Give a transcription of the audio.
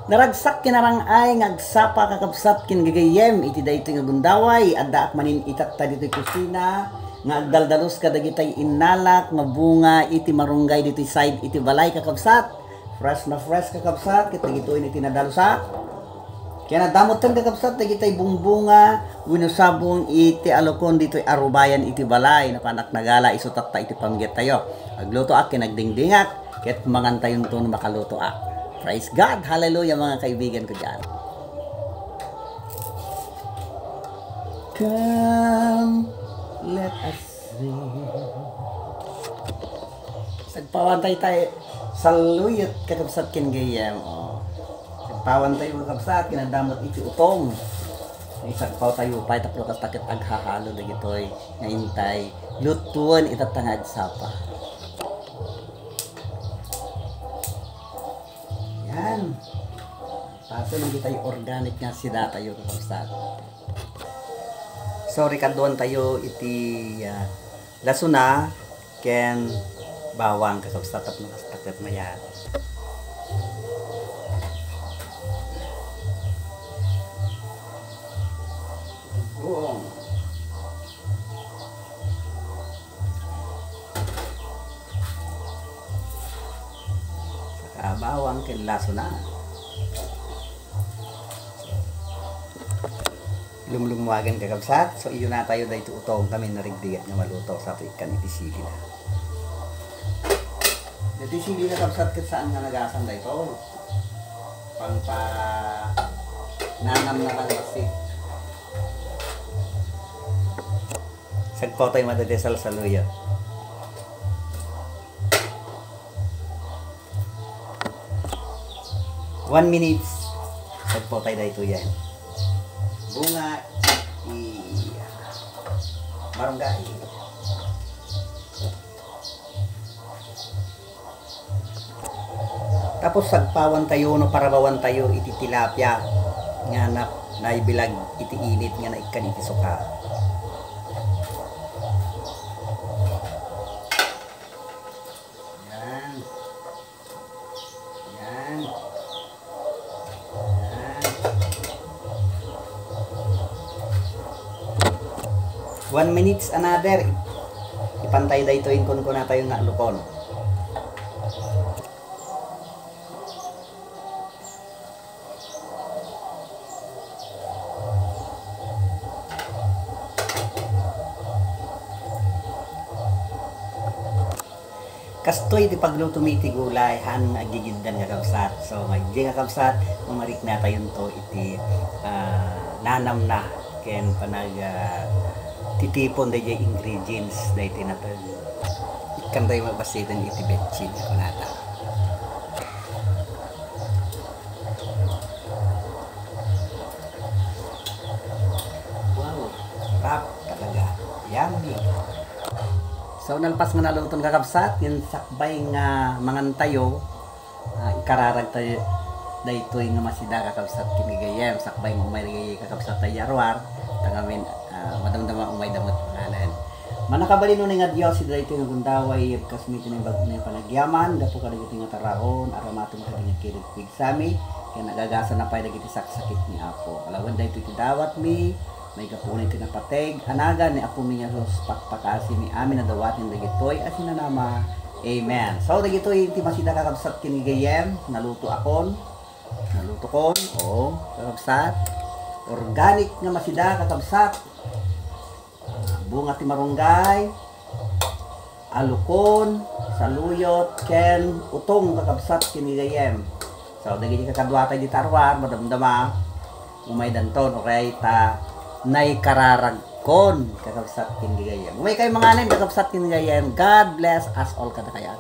Naragsak kinarang ay ngagsapa kakabsat kin gagayem iti daytoy nga gundaway adda ak manin itatta ditoy kusina nga agdaldalos kadagitay inalak nga bunga iti marunggay ditoy side iti balay kakabsat. Fresh na fresh kakabsat ket dagitoy iti nadalsak. Kaya nadamotan kakabsat dagitay bungbunga winusabong iti alokon ditoy arubayan iti balay napanak nagala isutatta iti pamgyat tayo. Agluto ak kinagdingdingak ket mangantayon to makaluto ak. Praise God! Hallelujah mga kaibigan ko dyan. Come, let us sing. Sagpawantay tayo sa luyot kakabsat kin gayem. Sagpawantay tayo kakabsat kinadamot iti utong. Sagpaw tayo pa itaplo kas takit aghahalo na gitoy. Ngaintay lutuan itatangad sapa. Yan. Paso nang tayo organic nga sila tayo kakabsat. Sorry kaduan tayo iti lasuna ken bawang kakabsat at nakastakit mayan. Buong. Bawang ken lasuna. Lumlumwagan kakabsat. So iyo na tayo dahito utong kami narigdigat nga maluto sa ikan itisili na. Itisili na kakabsat ket saan nga nagasan dahito? Pangpa nanam na lang basik. Sagpaw tayo madadesal sa luya. 1 minute sagpo tayo dahito yan bunga marunggay tapos sagpawan tayo no parabawan tayo iti tilapia nga naibilag iti init nga naikan iti suka. One minutes another ipantay dayto inkon ko na tayo nga lukon. Kastoy di pagluto miti gulay han agigiddan nga kabsat. So nga kabsat umarik na tayo to iti nanam na ken panag titipon da jay ingredients da iti natin ikan tayo magbasitan iti betchin ako nata. Wow, sarap talaga, yummy. So nalpas nga nalutong kakabsat yung sakbay nga mangantayo ikararag tayo daytoy nga masida kakabsat kinigayem sakbay nga umay kakabsat tayo arwar tangamin madamdama umay damot pangalan. Manakabali nun nga Diyos si daytoy nga gundaway kasmito ng bagong na panagyaman dapo ka dagiti nga taraon aramatong ka nga kirigpig sami kaya nagagasa na pay dagiti sakit ni Apo. Alawan daytoy ti dawat mi may kapunay ti napateg anagan ni Apo mi nga sus pakpakasi mi amin na dawatin dagitoy asin na nama. Amen. So dagitoy ti masida kakabsat kinigayem naluto kon kakabsat organic nga masida kakabsat bunga ti marunggay alukon saluyot ken utong kakabsat kinigayem. So dagiti kakadwatay di tarwar madamdama umay danton okay ta nay kararagkon kakabsat kinigayem. Umay kay manganen kakabsat kinigayem. God bless us all kada kayan.